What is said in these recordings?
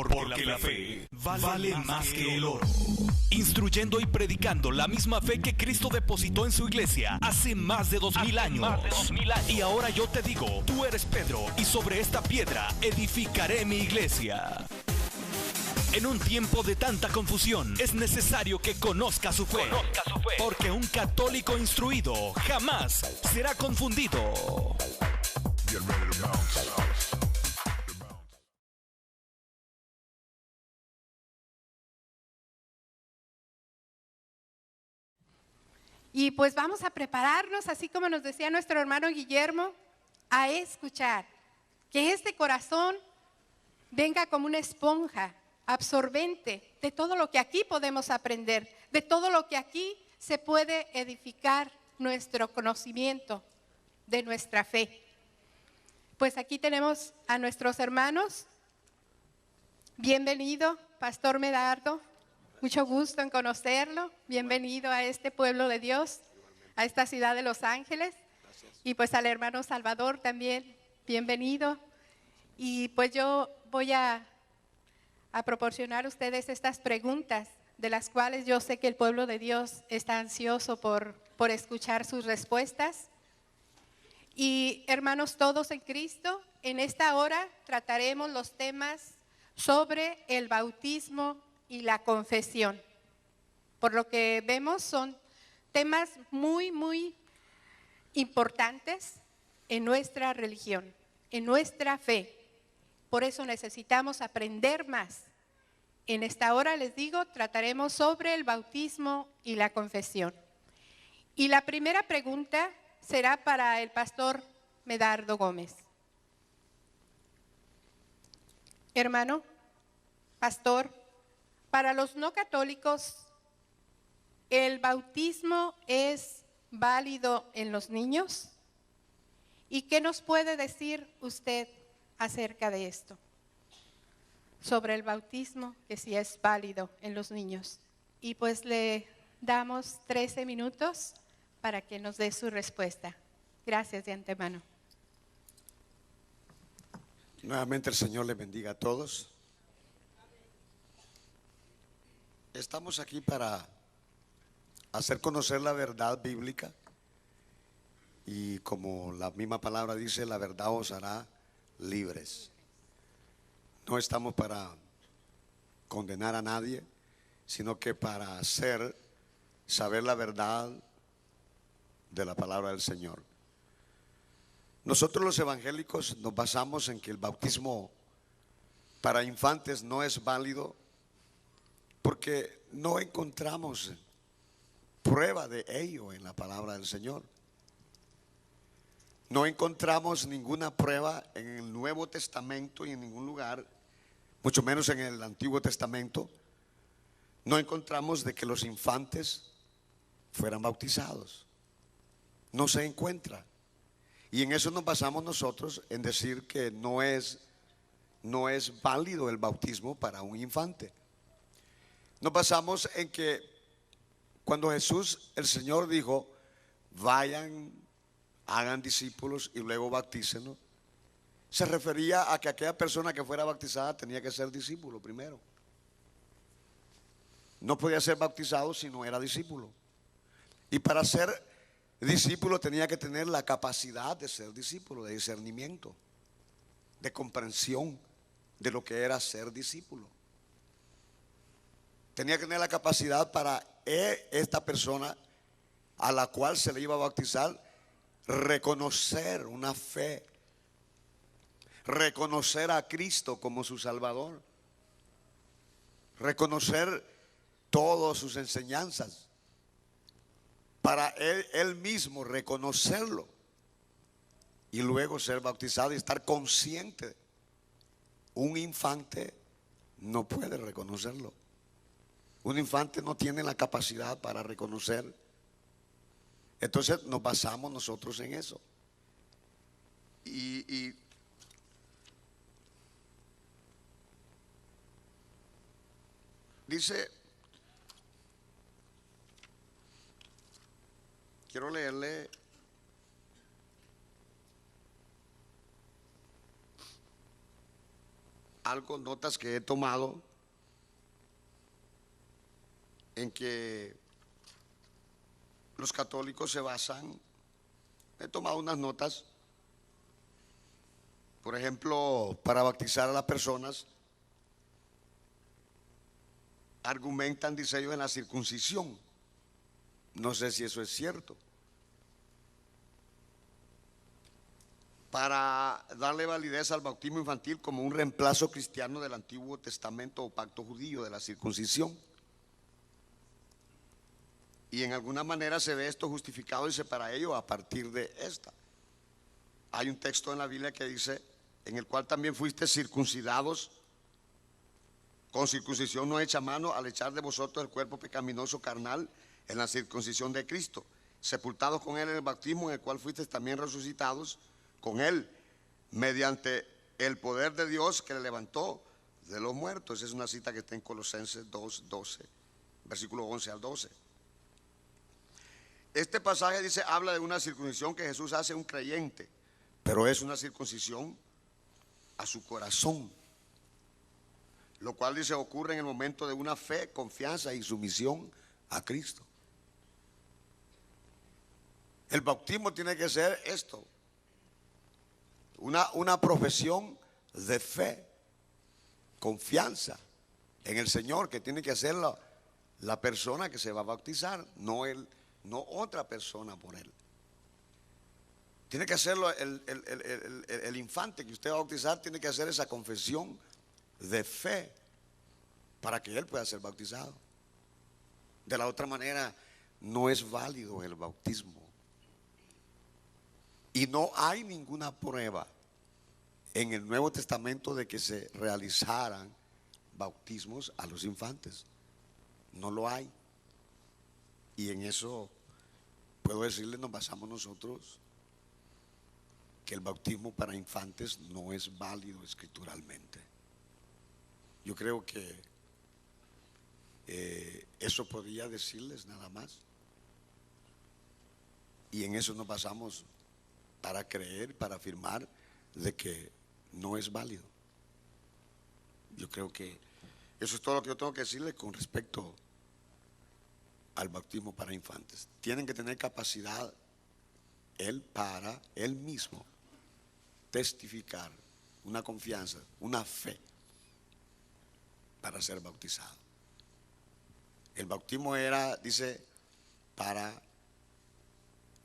Porque la fe vale más que el oro. Instruyendo y predicando la misma fe que Cristo depositó en su iglesia hace más de 2000 años. Y ahora yo te digo, tú eres Pedro, y sobre esta piedra edificaré mi iglesia. En un tiempo de tanta confusión, es necesario que conozca su fe. Porque un católico instruido jamás será confundido. Y pues vamos a prepararnos, así como nos decía nuestro hermano Guillermo, a escuchar. Que este corazón venga como una esponja absorbente de todo lo que aquí podemos aprender, de todo lo que aquí se puede edificar nuestro conocimiento de nuestra fe. Pues aquí tenemos a nuestros hermanos. Bienvenido, Pastor Medardo. Mucho gusto en conocerlo. Bienvenido a este pueblo de Dios, a esta ciudad de Los Ángeles. Y pues al hermano Salvador también, bienvenido. Y pues yo voy a proporcionar a ustedes estas preguntas, de las cuales yo sé que el pueblo de Dios está ansioso por escuchar sus respuestas. Y hermanos todos en Cristo, en esta hora trataremos los temas sobre el bautismo y la confesión. Por lo que vemos, son temas muy, muy importantes en nuestra religión, en nuestra fe. Por eso necesitamos aprender más. En esta hora, les digo, trataremos sobre el bautismo y la confesión. Y la primera pregunta será para el pastor Medardo Gómez. Hermano, pastor, para los no católicos, ¿el bautismo es válido en los niños? ¿Y qué nos puede decir usted acerca de esto? Sobre el bautismo, que sí es válido en los niños. Y pues le damos 13 minutos para que nos dé su respuesta. Gracias de antemano. Nuevamente el Señor les bendiga a todos. Estamos aquí para hacer conocer la verdad bíblica, y como la misma palabra dice, la verdad os hará libres. No estamos para condenar a nadie, sino que para saber la verdad de la palabra del Señor. Nosotros los evangélicos nos basamos en que el bautismo para infantes no es válido porque no encontramos prueba de ello en la palabra del Señor. No encontramos ninguna prueba en el Nuevo Testamento y en ningún lugar, mucho menos en el Antiguo Testamento, no encontramos de que los infantes fueran bautizados. No se encuentra. Y en eso nos basamos nosotros, en decir que no es válido el bautismo para un infante. Nos basamos en que cuando Jesús, el Señor, dijo: vayan, hagan discípulos y luego bautícenlos, se refería a que aquella persona que fuera bautizada tenía que ser discípulo primero. No podía ser bautizado si no era discípulo. Y para ser discípulo tenía que tener la capacidad de ser discípulo, de discernimiento, de comprensión de lo que era ser discípulo. Tenía que tener la capacidad para esta persona a la cual se le iba a bautizar reconocer una fe, reconocer a Cristo como su Salvador, reconocer todas sus enseñanzas, para él mismo reconocerlo y luego ser bautizado y estar consciente. Un infante no puede reconocerlo. Un infante no tiene la capacidad para reconocer. Entonces nos basamos nosotros en eso. Y dice, quiero leerle algo, notas que he tomado en que los católicos se basan, he tomado unas notas, por ejemplo, para bautizar a las personas, argumentan, dice ellos, en la circuncisión. No sé si eso es cierto. Para darle validez al bautismo infantil como un reemplazo cristiano del Antiguo Testamento o pacto judío de la circuncisión. Y en alguna manera se ve esto justificado, dice, para ello a partir de esta. Hay un texto en la Biblia que dice, en el cual también fuiste circuncidados con circuncisión no hecha a mano, al echar de vosotros el cuerpo pecaminoso carnal en la circuncisión de Cristo, sepultados con él en el bautismo, en el cual fuisteis también resucitados con él, mediante el poder de Dios que le levantó de los muertos. Esa es una cita que está en Colosenses 2:12, versículo 11 al 12. Este pasaje dice, habla de una circuncisión que Jesús hace a un creyente, pero es una circuncisión a su corazón, lo cual dice ocurre en el momento de una fe, confianza y sumisión a Cristo. El bautismo tiene que ser esto, una profesión de fe, confianza en el Señor, que tiene que hacer la persona que se va a bautizar, no otra persona por él. Tiene que hacerlo el infante que usted va a bautizar, tiene que hacer esa confesión de fe para que él pueda ser bautizado. De la otra manera no es válido el bautismo. Y no hay ninguna prueba en el Nuevo Testamento de que se realizaran bautismos a los infantes. No lo hay. Y en eso puedo decirle, nos basamos nosotros, que el bautismo para infantes no es válido escrituralmente. Yo creo que eso podría decirles nada más. Y en eso nos basamos para creer, para afirmar de que no es válido. Yo creo que eso es todo lo que yo tengo que decirles con respecto al bautismo para infantes. Tienen que tener capacidad para él mismo testificar una confianza, una fe para ser bautizado. El bautismo era, dice,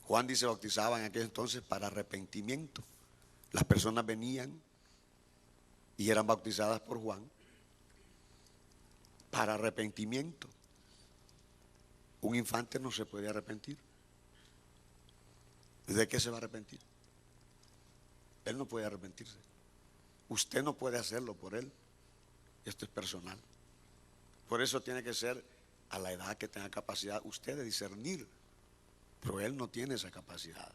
Juan dice, bautizaba en aquel entonces para arrepentimiento. Las personas venían y eran bautizadas por Juan para arrepentimiento. Un infante no se puede arrepentir. ¿De qué se va a arrepentir? Él no puede arrepentirse. Usted no puede hacerlo por él. Esto es personal. Por eso tiene que ser a la edad que tenga capacidad usted de discernir. Pero él no tiene esa capacidad.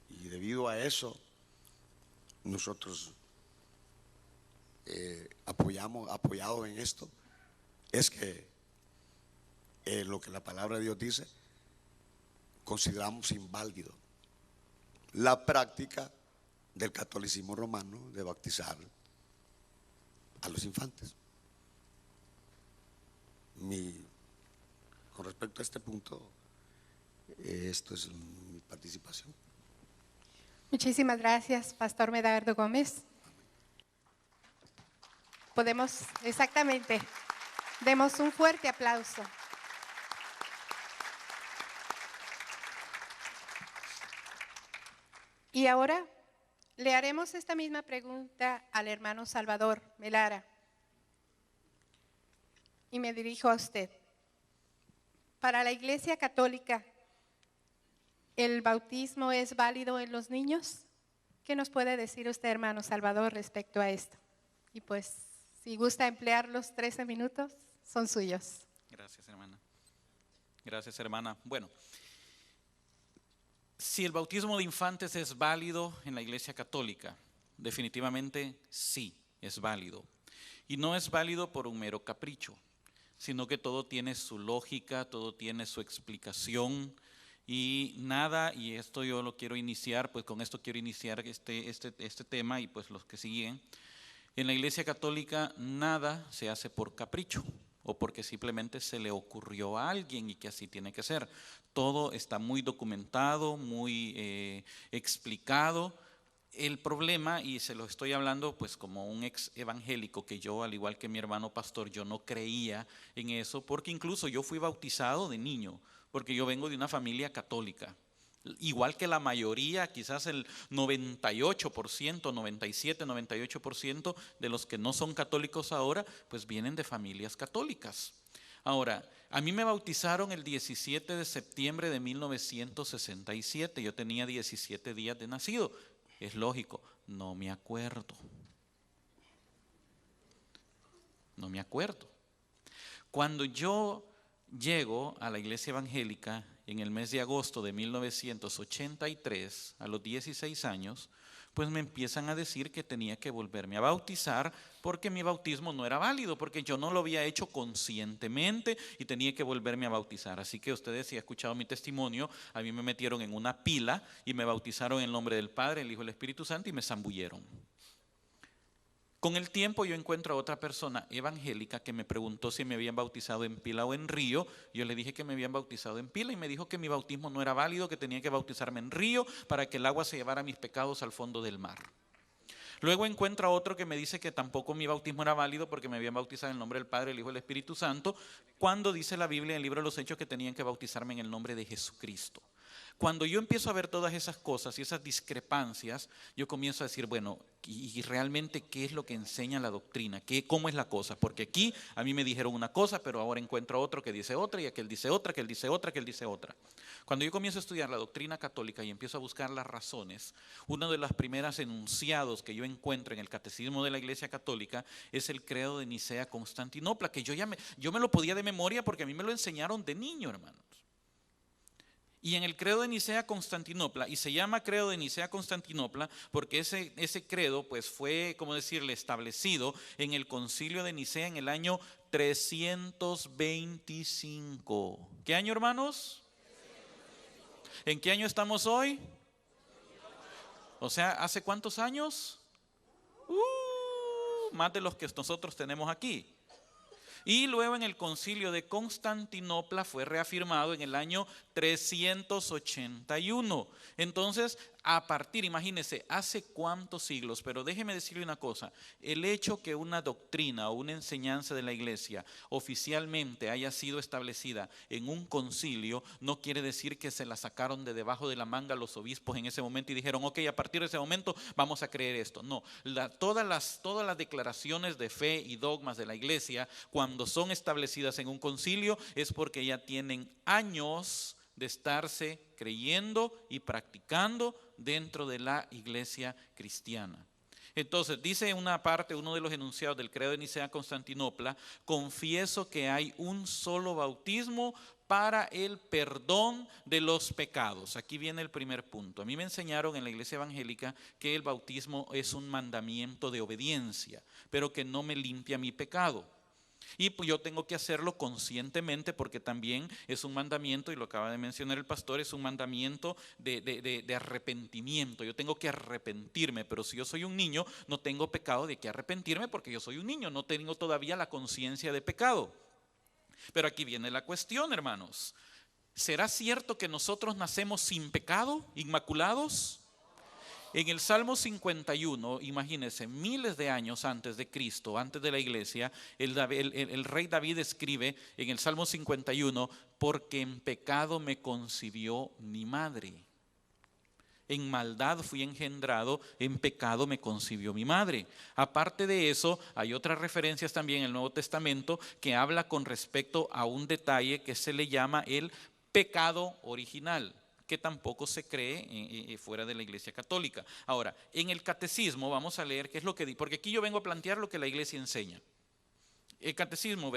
Y debido a eso, nosotros apoyados en esto, es que lo que la palabra de Dios dice, consideramos inválido la práctica del catolicismo romano de bautizar a los infantes. Con respecto a este punto, esto es mi participación. Muchísimas gracias, Pastor Medardo Gómez. Podemos, exactamente, demos un fuerte aplauso. Y ahora le haremos esta misma pregunta al hermano Salvador Melara. Y me dirijo a usted. Para la Iglesia Católica, ¿el bautismo es válido en los niños? ¿Qué nos puede decir usted, hermano Salvador, respecto a esto? Y pues, si gusta emplear los 13 minutos, son suyos. Gracias, hermana. Gracias, hermana. Bueno, si el bautismo de infantes es válido en la Iglesia Católica, definitivamente sí, es válido. Y no es válido por un mero capricho, sino que todo tiene su lógica, todo tiene su explicación. Y nada, y esto yo lo quiero iniciar, pues con esto quiero iniciar este tema y pues los que siguen. En la Iglesia Católica nada se hace por capricho o porque simplemente se le ocurrió a alguien y que así tiene que ser. Todo está muy documentado, muy explicado. El problema, y se lo estoy hablando pues como un ex evangélico, que yo, al igual que mi hermano pastor, yo no creía en eso, porque incluso yo fui bautizado de niño, porque yo vengo de una familia católica. Igual que la mayoría, quizás el 98%, 97, 98% de los que no son católicos ahora, pues vienen de familias católicas. Ahora, a mí me bautizaron el 17 de septiembre de 1967, yo tenía 17 días de nacido. Es lógico, no me acuerdo. No me acuerdo. Cuando yo llego a la iglesia evangélica en el mes de agosto de 1983, a los 16 años, pues me empiezan a decir que tenía que volverme a bautizar porque mi bautismo no era válido, porque yo no lo había hecho conscientemente y tenía que volverme a bautizar. Así que ustedes, si han escuchado mi testimonio, a mí me metieron en una pila y me bautizaron en el nombre del Padre, el Hijo y el Espíritu Santo y me zambulleron. Con el tiempo yo encuentro a otra persona evangélica que me preguntó si me habían bautizado en pila o en río. Yo le dije que me habían bautizado en pila y me dijo que mi bautismo no era válido, que tenía que bautizarme en río para que el agua se llevara mis pecados al fondo del mar. Luego encuentro a otro que me dice que tampoco mi bautismo era válido porque me habían bautizado en el nombre del Padre, el Hijo y el Espíritu Santo, cuando dice la Biblia en el libro de los Hechos que tenían que bautizarme en el nombre de Jesucristo. Cuando yo empiezo a ver todas esas cosas y esas discrepancias, yo comienzo a decir, bueno, ¿y realmente qué es lo que enseña la doctrina? ¿Cómo es la cosa? Porque aquí a mí me dijeron una cosa, pero ahora encuentro otro que dice otra, y aquel dice otra, que él dice otra, que él dice otra. Cuando yo comienzo a estudiar la doctrina católica y empiezo a buscar las razones, uno de los primeros enunciados que yo encuentro en el Catecismo de la Iglesia Católica es el Credo de Nicea-Constantinopla, que yo me lo podía de memoria porque a mí me lo enseñaron de niño, hermanos. Y en el credo de Nicea-Constantinopla, y se llama credo de Nicea-Constantinopla porque ese credo pues fue, como decirle, establecido en el concilio de Nicea en el año 325. ¿Qué año, hermanos? ¿En qué año estamos hoy? O sea, ¿hace cuántos años? Más de los que nosotros tenemos aquí. Y luego en el concilio de Constantinopla fue reafirmado en el año 381. Entonces, a partir, imagínense, hace cuántos siglos, pero déjeme decirle una cosa, el hecho que una doctrina o una enseñanza de la iglesia oficialmente haya sido establecida en un concilio, no quiere decir que se la sacaron de debajo de la manga los obispos en ese momento y dijeron, ok, a partir de ese momento vamos a creer esto. No, todas las declaraciones de fe y dogmas de la iglesia, cuando son establecidas en un concilio, es porque ya tienen años de estarse creyendo y practicando dentro de la iglesia cristiana. Entonces, dice una parte, uno de los enunciados del credo de Nicea-Constantinopla, confieso que hay un solo bautismo para el perdón de los pecados. Aquí viene el primer punto. A mí me enseñaron en la iglesia evangélica que el bautismo es un mandamiento de obediencia, pero que no me limpia mi pecado. Y pues yo tengo que hacerlo conscientemente porque también es un mandamiento, y lo acaba de mencionar el pastor, es un mandamiento de arrepentimiento. Yo tengo que arrepentirme, pero si yo soy un niño no tengo pecado de que arrepentirme porque yo soy un niño, no tengo todavía la conciencia de pecado. Pero aquí viene la cuestión, hermanos. ¿Será cierto que nosotros nacemos sin pecado, inmaculados? En el Salmo 51, imagínense, miles de años antes de Cristo, antes de la iglesia, el rey David escribe en el Salmo 51, porque en pecado me concibió mi madre. En maldad fui engendrado, en pecado me concibió mi madre. Aparte de eso, hay otras referencias también en el Nuevo Testamento que habla con respecto a un detalle que se le llama el pecado original, que tampoco se cree fuera de la iglesia católica. Ahora, en el catecismo vamos a leer qué es lo que dice, porque aquí yo vengo a plantear lo que la iglesia enseña. El catecismo,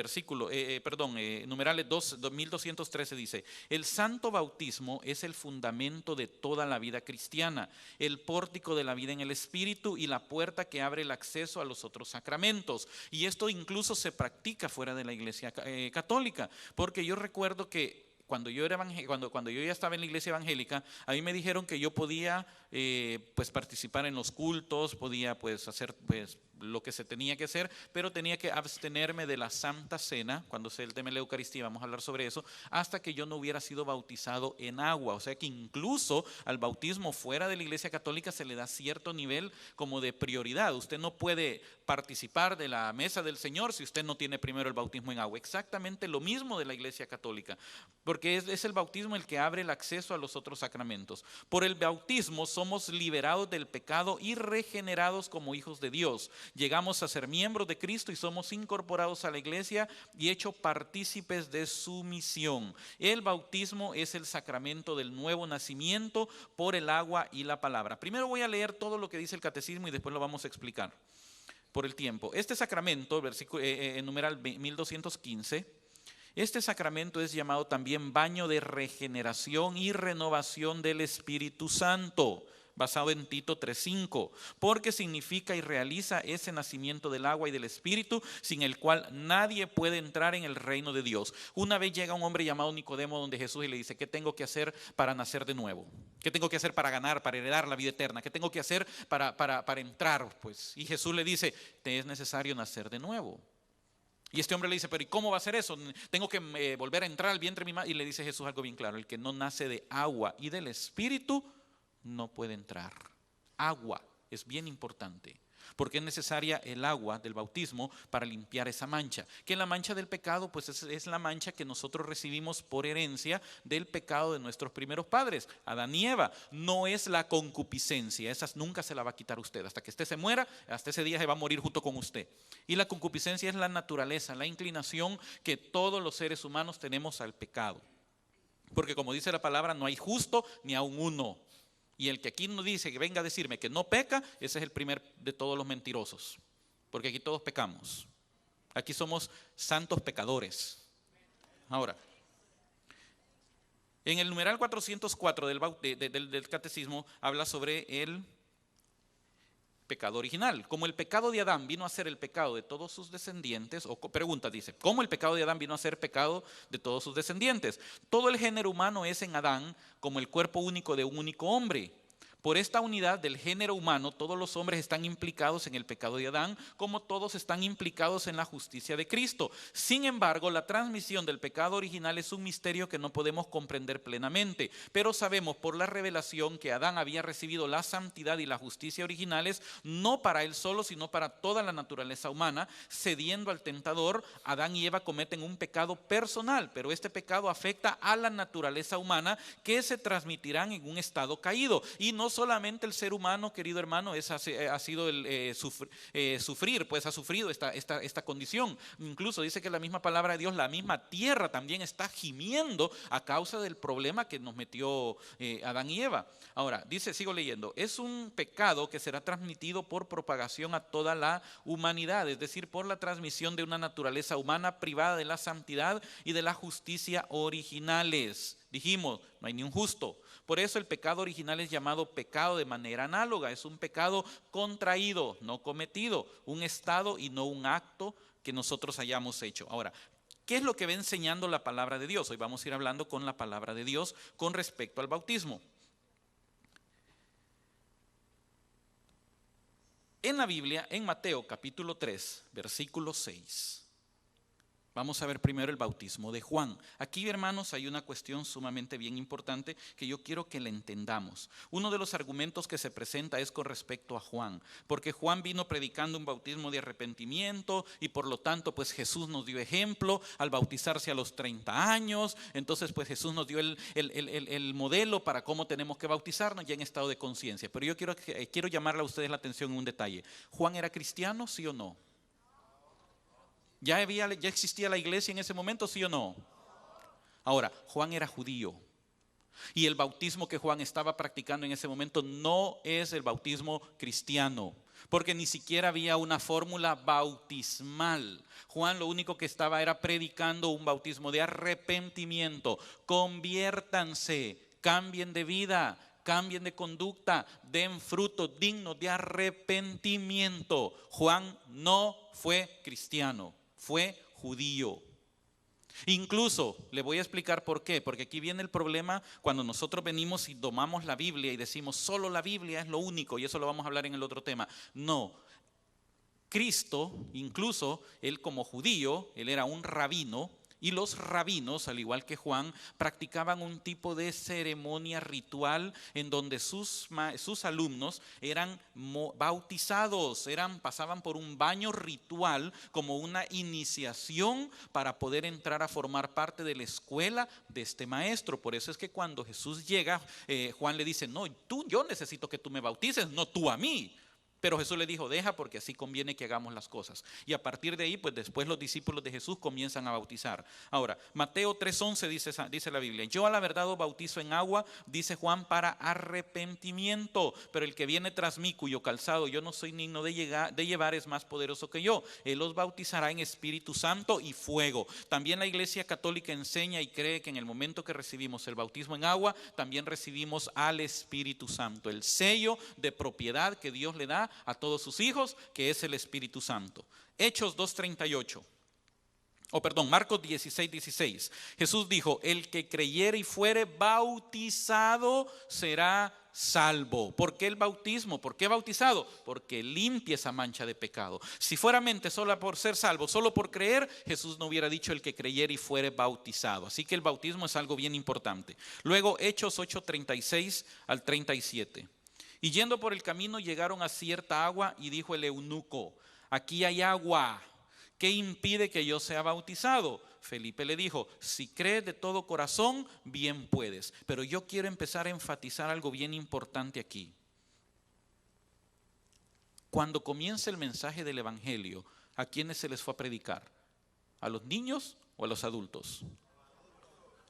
numerales 1213 dice, el santo bautismo es el fundamento de toda la vida cristiana, el pórtico de la vida en el espíritu y la puerta que abre el acceso a los otros sacramentos. Y esto incluso se practica fuera de la iglesia católica, porque yo recuerdo que cuando yo ya estaba en la iglesia evangélica, a mí me dijeron que yo podía pues participar en los cultos, podía pues hacer pues lo que se tenía que hacer, pero tenía que abstenerme de la Santa Cena, cuando sea el tema de la Eucaristía, vamos a hablar sobre eso, hasta que yo no hubiera sido bautizado en agua. O sea que incluso al bautismo fuera de la Iglesia Católica se le da cierto nivel como de prioridad. Usted no puede participar de la mesa del Señor si usted no tiene primero el bautismo en agua. Exactamente lo mismo de la Iglesia Católica, porque es el bautismo el que abre el acceso a los otros sacramentos. Por el bautismo somos liberados del pecado y regenerados como hijos de Dios. Llegamos a ser miembros de Cristo y somos incorporados a la iglesia y hechos partícipes de su misión. El bautismo es el sacramento del nuevo nacimiento por el agua y la palabra. Primero voy a leer todo lo que dice el catecismo y después lo vamos a explicar por el tiempo. Este sacramento, versículo, numeral 1215, este sacramento es llamado también baño de regeneración y renovación del Espíritu Santo, basado en Tito 3:5, porque significa y realiza ese nacimiento del agua y del Espíritu, sin el cual nadie puede entrar en el reino de Dios. Una vez llega un hombre llamado Nicodemo donde Jesús y le dice: ¿qué tengo que hacer para nacer de nuevo? ¿Qué tengo que hacer para ganar, para heredar la vida eterna? ¿Qué tengo que hacer para entrar? Pues, y Jesús le dice: te es necesario nacer de nuevo. Y este hombre le dice: pero ¿y cómo va a ser eso? Tengo que volver a entrar al vientre de mi madre. Y le dice Jesús algo bien claro: el que no nace de agua y del Espíritu no puede entrar. Agua es bien importante, porque es necesaria el agua del bautismo para limpiar esa mancha. Que la mancha del pecado pues es la mancha que nosotros recibimos por herencia del pecado de nuestros primeros padres, Adán y Eva. No es la concupiscencia, esa nunca se la va a quitar usted. Hasta que usted se muera, hasta ese día se va a morir junto con usted. Y la concupiscencia es la naturaleza, la inclinación que todos los seres humanos tenemos al pecado. Porque como dice la palabra, no hay justo ni aun uno. Y el que aquí no dice que venga a decirme que no peca, ese es el primer de todos los mentirosos. Porque aquí todos pecamos. Aquí somos santos pecadores. Ahora, en el numeral 404 del catecismo habla sobre el pecado original. Como el pecado de Adán vino a ser el pecado de todos sus descendientes, o pregunta dice, ¿cómo el pecado de Adán vino a ser pecado de todos sus descendientes? Todo el género humano es en Adán como el cuerpo único de un único hombre. Por esta unidad del género humano, todos los hombres están implicados en el pecado de Adán, como todos están implicados en la justicia de Cristo. Sin embargo, la transmisión del pecado original es un misterio que no podemos comprender plenamente, pero sabemos por la revelación que Adán había recibido la santidad y la justicia originales, no para él solo, sino para toda la naturaleza humana. Cediendo al tentador, Adán y Eva cometen un pecado personal, pero este pecado afecta a la naturaleza humana, que se transmitirán en un estado caído. Y no solamente el ser humano, querido hermano, ha sido el sufrir, pues ha sufrido esta condición. Incluso dice que la misma palabra de Dios, la misma tierra también está gimiendo a causa del problema que nos metió Adán y Eva. Ahora, dice, sigo leyendo, es un pecado que será transmitido por propagación a toda la humanidad, es decir, por la transmisión de una naturaleza humana privada de la santidad y de la justicia originales. Dijimos, no hay ni un justo. Por eso el pecado original es llamado pecado de manera análoga. Es un pecado contraído, no cometido, un estado y no un acto que nosotros hayamos hecho. Ahora, ¿qué es lo que va enseñando la palabra de Dios? Hoy vamos a ir hablando con la palabra de Dios con respecto al bautismo. En la Biblia, en Mateo capítulo 3, versículo 6. Vamos a ver primero el bautismo de Juan. Aquí, hermanos, hay una cuestión sumamente bien importante que yo quiero que la entendamos. Uno de los argumentos que se presenta es con respecto a Juan, porque Juan vino predicando un bautismo de arrepentimiento y por lo tanto, pues Jesús nos dio ejemplo al bautizarse a los 30 años. Entonces, pues Jesús nos dio el modelo para cómo tenemos que bautizarnos ya en estado de conciencia. Pero yo quiero llamarle a ustedes la atención en un detalle. ¿Juan era cristiano, sí o no? ¿Ya existía la iglesia en ese momento, sí o no? Ahora, Juan era judío. Y el bautismo que Juan estaba practicando en ese momento no es el bautismo cristiano, porque ni siquiera había una fórmula bautismal. Juan lo único que estaba era predicando un bautismo de arrepentimiento. Conviértanse, cambien de vida, cambien de conducta, den fruto digno de arrepentimiento. Juan no fue cristiano, fue judío. Incluso, le voy a explicar por qué, porque aquí viene el problema cuando nosotros venimos y tomamos la Biblia y decimos solo la Biblia es lo único, y eso lo vamos a hablar en el otro tema. No, Cristo, incluso él como judío, él era un rabino, y los rabinos, al igual que Juan, practicaban un tipo de ceremonia ritual en donde sus alumnos eran bautizados, pasaban por un baño ritual como una iniciación para poder entrar a formar parte de la escuela de este maestro. Por eso es que cuando Jesús llega, Juan le dice, no, yo necesito que tú me bautices, no tú a mí. Pero Jesús le dijo, deja porque así conviene que hagamos las cosas. Y a partir de ahí, pues después los discípulos de Jesús comienzan a bautizar. Ahora, Mateo 3:11 dice la Biblia, yo a la verdad os bautizo en agua, dice Juan, para arrepentimiento. Pero el que viene tras mí, cuyo calzado yo no soy digno de llevar, es más poderoso que yo. Él os bautizará en Espíritu Santo y fuego. También la Iglesia Católica enseña y cree que en el momento que recibimos el bautismo en agua, también recibimos al Espíritu Santo. El sello de propiedad que Dios le da a todos sus hijos, que es el Espíritu Santo. Hechos 2:38. Marcos 16:16. Jesús dijo, el que creyere y fuere bautizado será salvo. ¿Por qué el bautismo? ¿Por qué bautizado? Porque limpia esa mancha de pecado. Si fuera mente sola por ser salvo, solo por creer, Jesús no hubiera dicho el que creyere y fuere bautizado. Así que el bautismo es algo bien importante. Luego Hechos 8:36 al 37. Y yendo por el camino llegaron a cierta agua y dijo el eunuco, aquí hay agua, ¿qué impide que yo sea bautizado? Felipe le dijo, si crees de todo corazón, bien puedes. Pero yo quiero empezar a enfatizar algo bien importante aquí. Cuando comienza el mensaje del evangelio, ¿a quiénes se les fue a predicar? ¿A los niños o a los adultos?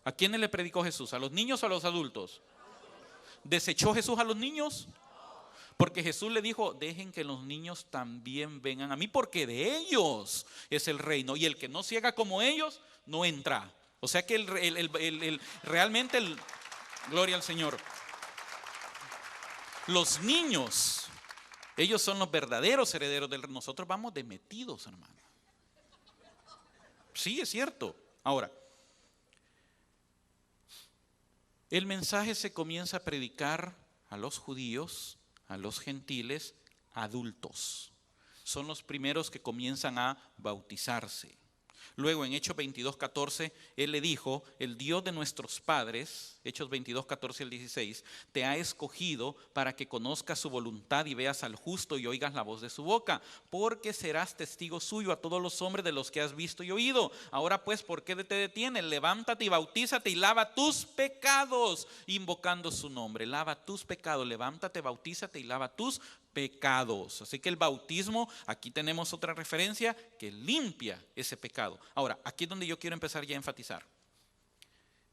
¿A quiénes le predicó Jesús? ¿A los niños o a los adultos? ¿Desechó Jesús a los niños? Porque Jesús le dijo, dejen que los niños también vengan a mí, porque de ellos es el reino. Y el que no se haga como ellos, no entra. O sea que realmente, gloria al Señor. Los niños, ellos son los verdaderos herederos del reino. Nosotros vamos de metidos, hermano. Sí, es cierto. Ahora, el mensaje se comienza a predicar a los judíos, a los gentiles, adultos. Son los primeros que comienzan a bautizarse. Luego en Hechos 22:14, él le dijo, el Dios de nuestros padres, Hechos 22:14 al 16, te ha escogido para que conozcas su voluntad y veas al justo y oigas la voz de su boca, porque serás testigo suyo a todos los hombres de los que has visto y oído. Ahora pues, ¿por qué te detienes? Levántate y bautízate y lava tus pecados, invocando su nombre. Lava tus pecados, levántate, bautízate y lava tus pecados. Así que el bautismo, aquí tenemos otra referencia que limpia ese pecado. Ahora, aquí es donde yo quiero empezar ya a enfatizar.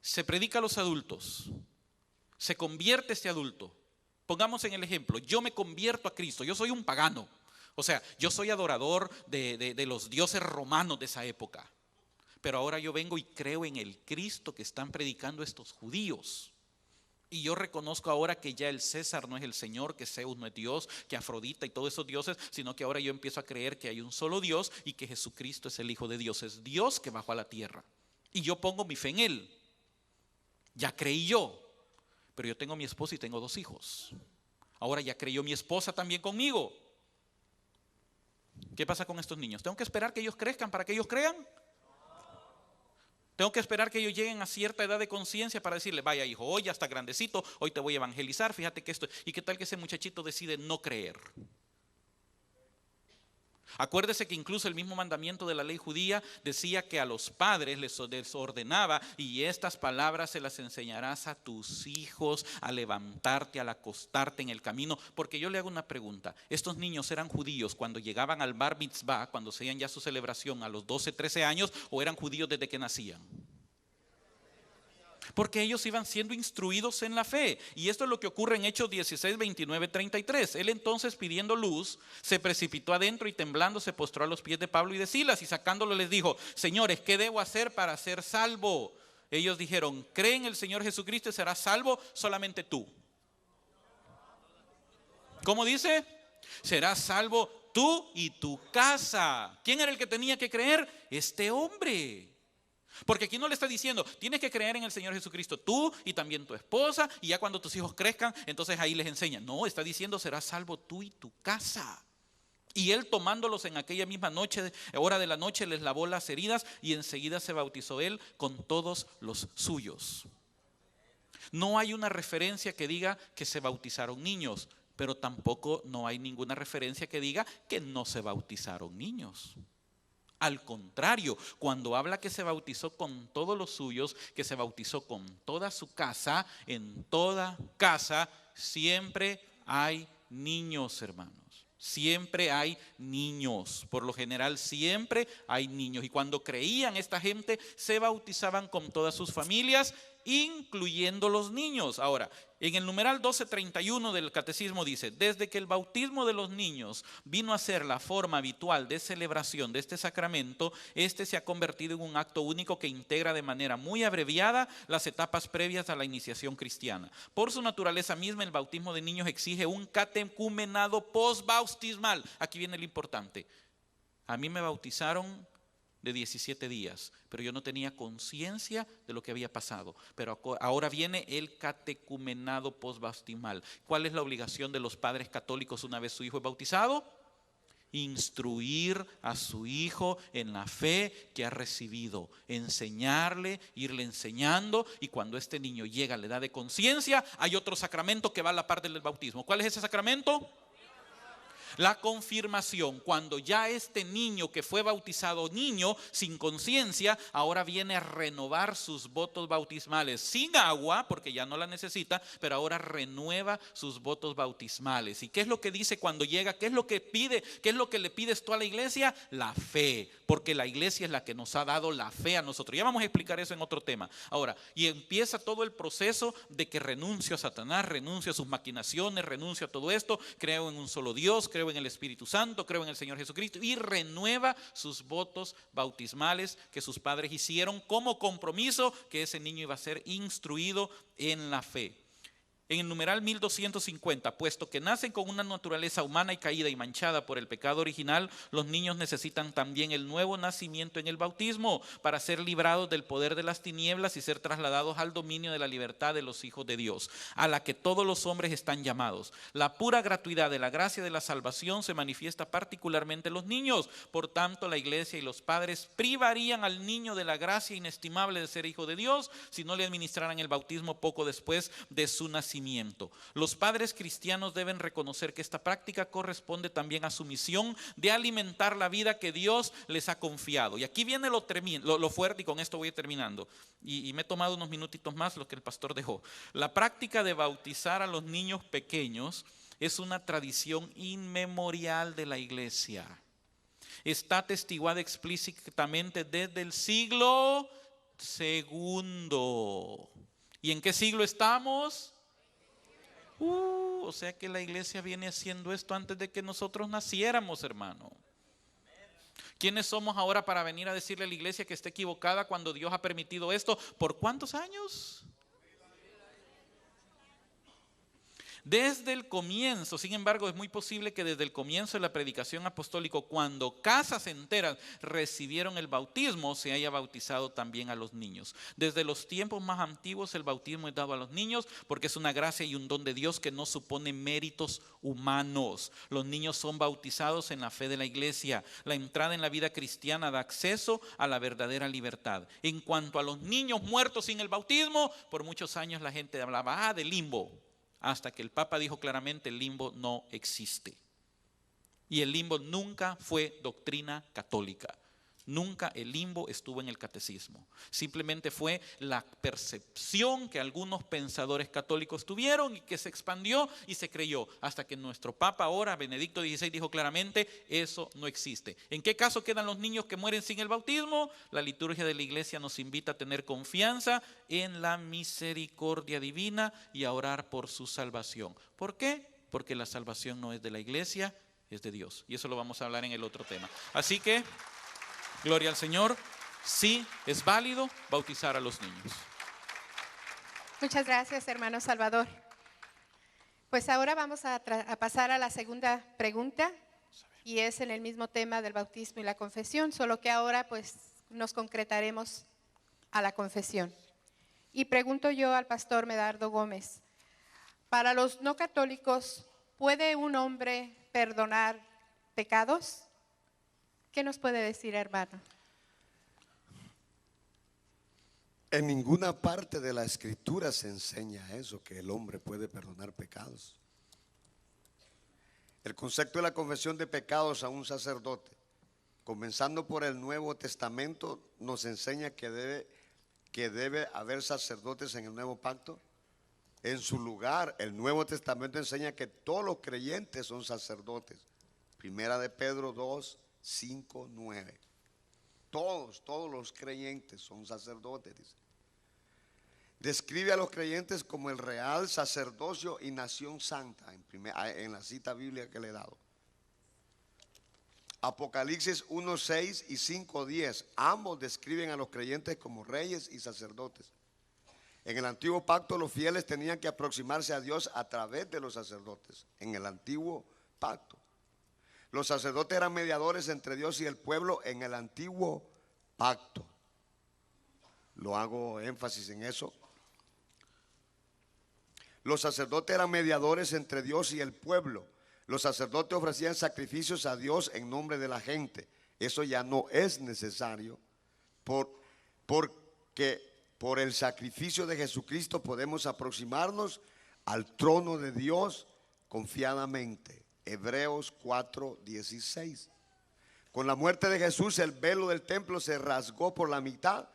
Se predica a los adultos, se convierte este adulto. Pongamos en el ejemplo, yo me convierto a Cristo, yo soy un pagano. O sea, yo soy adorador de los dioses romanos de esa época. Pero ahora yo vengo y creo en el Cristo que están predicando estos judíos. Y yo reconozco ahora que ya el César no es el Señor, que Zeus no es Dios, que Afrodita y todos esos dioses, sino que ahora yo empiezo a creer que hay un solo Dios y que Jesucristo es el Hijo de Dios, es Dios que bajó a la tierra. Y yo pongo mi fe en Él. Ya creí yo, pero yo tengo mi esposa y tengo 2 hijos. Ahora ya creyó mi esposa también conmigo. ¿Qué pasa con estos niños? ¿Tengo que esperar que ellos crezcan para que ellos crean? Tengo que esperar que ellos lleguen a cierta edad de conciencia para decirle, vaya hijo, hoy ya está grandecito, hoy te voy a evangelizar, fíjate que esto. ¿Y qué tal que ese muchachito decide no creer? Acuérdese que incluso el mismo mandamiento de la ley judía decía que a los padres les ordenaba, y estas palabras se las enseñarás a tus hijos al levantarte, al acostarte en el camino. Porque yo le hago una pregunta, estos niños eran judíos cuando llegaban al bar mitzvah, cuando hacían ya su celebración a los 12, 13 años, o eran judíos desde que nacían. Porque ellos iban siendo instruidos en la fe. Y esto es lo que ocurre en Hechos 16, 29, 33. Él entonces, pidiendo luz, se precipitó adentro y temblando se postró a los pies de Pablo y de Silas, y sacándolo les dijo, señores, ¿qué debo hacer para ser salvo? Ellos dijeron, cree en el Señor Jesucristo y serás salvo, solamente tú. ¿Cómo dice? Serás salvo tú y tu casa. ¿Quién era el que tenía que creer? Este hombre. Porque aquí no le está diciendo, tienes que creer en el Señor Jesucristo tú y también tu esposa, y ya cuando tus hijos crezcan, entonces ahí les enseña. No, está diciendo, serás salvo tú y tu casa. Y él, tomándolos en aquella misma noche, hora de la noche, les lavó las heridas y enseguida se bautizó él con todos los suyos. No hay una referencia que diga que se bautizaron niños, pero tampoco no hay ninguna referencia que diga que no se bautizaron niños. Al contrario, cuando habla que se bautizó con todos los suyos, que se bautizó con toda su casa, en toda casa siempre hay niños, hermanos. Siempre hay niños, por lo general siempre hay niños. Y cuando creían esta gente, se bautizaban con todas sus familias, incluyendo los niños. Ahora, en el numeral 1231 del catecismo dice: desde que el bautismo de los niños vino a ser la forma habitual de celebración de este sacramento, este se ha convertido en un acto único que integra de manera muy abreviada las etapas previas a la iniciación cristiana. Por su naturaleza misma, el bautismo de niños exige un catecumenado postbautismal. Aquí viene lo importante. A mí me bautizaron de 17 días, pero yo no tenía conciencia de lo que había pasado. Pero ahora viene el catecumenado postbautismal. ¿Cuál es la obligación de los padres católicos una vez su hijo es bautizado? Instruir a su hijo en la fe que ha recibido, enseñarle, irle enseñando, y cuando este niño llega a la edad de conciencia, hay otro sacramento que va a la par del bautismo. ¿Cuál es ese sacramento? La confirmación. Cuando ya este niño que fue bautizado niño sin conciencia, ahora viene a renovar sus votos bautismales sin agua, porque ya no la necesita, pero ahora renueva sus votos bautismales. ¿Y qué es lo que dice cuando llega? ¿Qué es lo que pide? ¿Qué es lo que le pides tú a la iglesia? La fe, porque la iglesia es la que nos ha dado la fe a nosotros. Ya vamos a explicar eso en otro tema. Ahora, y empieza todo el proceso de que renuncio a Satanás, renuncio a sus maquinaciones, renuncio a todo esto, creo en un solo Dios, creo en el Espíritu Santo, creo en el Señor Jesucristo, y renueva sus votos bautismales que sus padres hicieron como compromiso que ese niño iba a ser instruido en la fe. En el numeral 1250, puesto que nacen con una naturaleza humana y caída y manchada por el pecado original, los niños necesitan también el nuevo nacimiento en el bautismo para ser librados del poder de las tinieblas y ser trasladados al dominio de la libertad de los hijos de Dios, a la que todos los hombres están llamados. La pura gratuidad de la gracia de la salvación se manifiesta particularmente en los niños. Por tanto, la iglesia y los padres privarían al niño de la gracia inestimable de ser hijo de Dios si no le administraran el bautismo poco después de su nacimiento. Los padres cristianos deben reconocer que esta práctica corresponde también a su misión de alimentar la vida que Dios les ha confiado. Y aquí viene lo fuerte, y con esto voy terminando. Y me he tomado unos minutitos más los que el pastor dejó. La práctica de bautizar a los niños pequeños es una tradición inmemorial de la iglesia. Está atestiguada explícitamente desde el siglo II. ¿Y en qué siglo estamos? O sea que la iglesia viene haciendo esto antes de que nosotros naciéramos, hermano. ¿Quiénes somos ahora para venir a decirle a la iglesia que está equivocada cuando Dios ha permitido esto? ¿Por cuántos años? Desde el comienzo. Sin embargo, es muy posible que desde el comienzo de la predicación apostólica, cuando casas enteras recibieron el bautismo, se haya bautizado también a los niños. Desde los tiempos más antiguos el bautismo es dado a los niños porque es una gracia y un don de Dios que no supone méritos humanos. Los niños son bautizados en la fe de la iglesia. La entrada en la vida cristiana da acceso a la verdadera libertad. En cuanto a los niños muertos sin el bautismo, por muchos años la gente hablaba de limbo. Hasta que el Papa dijo claramente: el limbo no existe. Y el limbo nunca fue doctrina católica. Nunca el limbo estuvo en el catecismo. Simplemente fue la percepción que algunos pensadores católicos tuvieron y que se expandió y se creyó. Hasta que nuestro Papa ahora, Benedicto XVI, dijo claramente: eso no existe. ¿En qué caso quedan los niños que mueren sin el bautismo? La liturgia de la iglesia nos invita a tener confianza en la misericordia divina y a orar por su salvación. ¿Por qué? Porque la salvación no es de la iglesia, es de Dios. Y eso lo vamos a hablar en el otro tema. Así que gloria al Señor, sí es válido bautizar a los niños. Muchas gracias, hermano Salvador. Pues ahora vamos a pasar a la segunda pregunta, y es en el mismo tema del bautismo y la confesión, solo que ahora pues nos concretaremos a la confesión. Y pregunto yo al pastor Medardo Gómez: para los no católicos, ¿puede un hombre perdonar pecados. ¿Qué nos puede decir, hermano? En ninguna parte de la escritura se enseña eso, que el hombre puede perdonar pecados. El concepto de la confesión de pecados a un sacerdote, comenzando por el Nuevo Testamento, nos enseña que debe haber sacerdotes en el Nuevo Pacto. En su lugar, el Nuevo Testamento enseña que todos los creyentes son sacerdotes. Primera de Pedro 2, 5, 9. Todos los creyentes son sacerdotes, dice. Describe a los creyentes como el real sacerdocio y nación santa, en la cita bíblica que le he dado. Apocalipsis 1:6 y 5:10, ambos describen a los creyentes como reyes y sacerdotes. En el antiguo pacto los fieles tenían que aproximarse a Dios a través de los sacerdotes. En el antiguo pacto los sacerdotes eran mediadores entre Dios y el pueblo en el antiguo pacto. Lo hago énfasis en eso. Los sacerdotes eran mediadores entre Dios y el pueblo. Los sacerdotes ofrecían sacrificios a Dios en nombre de la gente. Eso ya no es necesario porque por el sacrificio de Jesucristo podemos aproximarnos al trono de Dios confiadamente. Hebreos 4:16. Con la muerte de Jesús el velo del templo se rasgó por la mitad,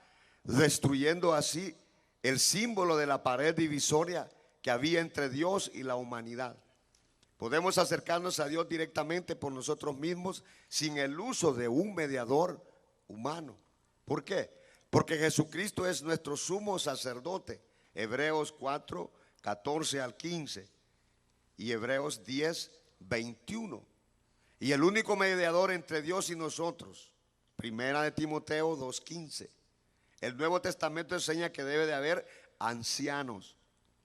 destruyendo así el símbolo de la pared divisoria que había entre Dios y la humanidad. Podemos acercarnos a Dios directamente por nosotros mismos sin el uso de un mediador humano. ¿Por qué? Porque Jesucristo es nuestro sumo sacerdote. Hebreos 4, 14 al 15 y Hebreos 10, 21. Y el único mediador entre Dios y nosotros, Primera de Timoteo 2:15. El Nuevo Testamento enseña que debe de haber ancianos,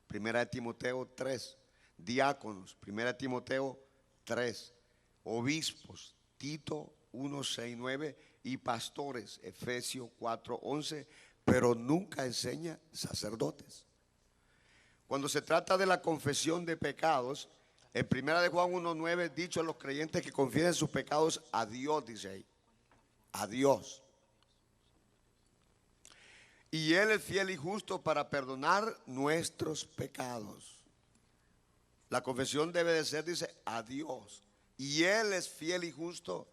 Primera de Timoteo 3, diáconos, Primera de Timoteo 3, obispos, Tito 1:6-9 y pastores, Efesios 4:11, pero nunca enseña sacerdotes. Cuando se trata de la confesión de pecados, en Primera de Juan 1:9 dicho a los creyentes que confiesen sus pecados a Dios, dice ahí, a Dios. Y Él es fiel y justo para perdonar nuestros pecados. La confesión debe de ser, dice, a Dios. Y Él es fiel y justo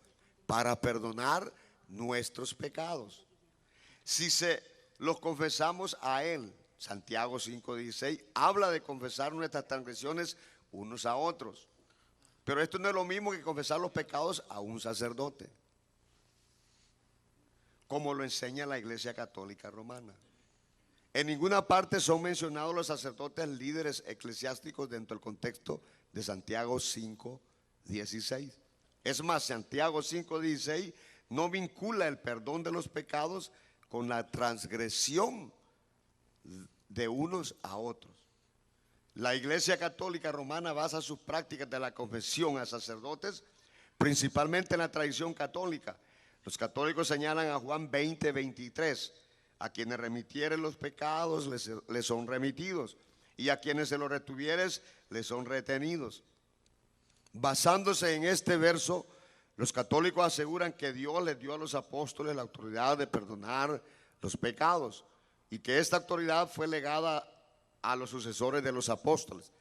para perdonar nuestros pecados. Si se los confesamos a Él, Santiago 5:16, habla de confesar nuestras transgresiones unos a otros. Pero esto no es lo mismo que confesar los pecados a un sacerdote, como lo enseña la Iglesia Católica Romana. En ninguna parte son mencionados los sacerdotes líderes eclesiásticos dentro del contexto de Santiago 5:16. Es más, Santiago 5:16 no vincula el perdón de los pecados con la transgresión de unos a otros. La Iglesia Católica Romana basa sus prácticas de la confesión a sacerdotes principalmente en la tradición católica. Los católicos señalan a Juan 20:23, a quienes remitieren los pecados les son remitidos, y a quienes se los retuvieres les son retenidos. Basándose en este verso, los católicos aseguran que Dios les dio a los apóstoles la autoridad de perdonar los pecados y que esta autoridad fue legada a los sucesores de los apóstoles.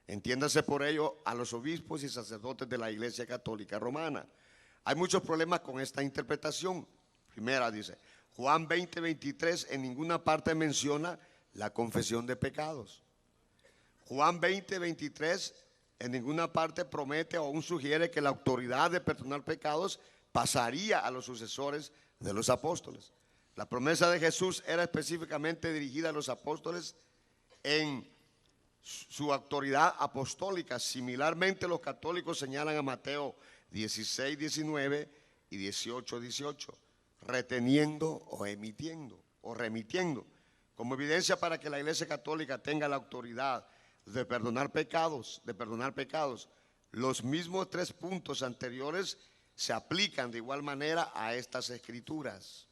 Entiéndase por ello a los obispos y sacerdotes de la Iglesia Católica Romana. Hay muchos problemas con esta interpretación. Primera, dice, Juan 20:23 en ninguna parte menciona la confesión de pecados. Juan 20:23 en ninguna parte promete o aún sugiere que la autoridad de perdonar pecados pasaría a los sucesores de los apóstoles. La promesa de Jesús era específicamente dirigida a los apóstoles en su autoridad apostólica. Similarmente, los católicos señalan a Mateo 16:19 y 18:18, reteniendo o emitiendo o remitiendo, como evidencia para que la Iglesia Católica tenga la autoridad de perdonar pecados, Los mismos tres puntos anteriores se aplican de igual manera a estas escrituras.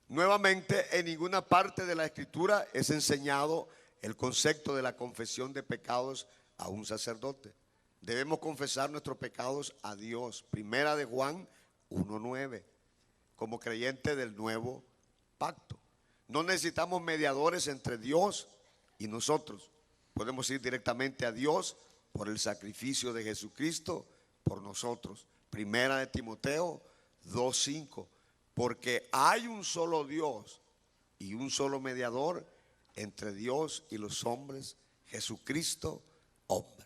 Nuevamente, en ninguna parte de la escritura es enseñado el concepto de la confesión de pecados a un sacerdote. debemos confesar nuestros pecados a Dios. Primera de Juan 1:9, como creyente del nuevo pacto. No necesitamos mediadores entre Dios y nosotros. Podemos ir directamente a Dios por el sacrificio de Jesucristo por nosotros. Primera de Timoteo 2:5, porque hay un solo Dios y un solo mediador entre Dios y los hombres, Jesucristo, hombre.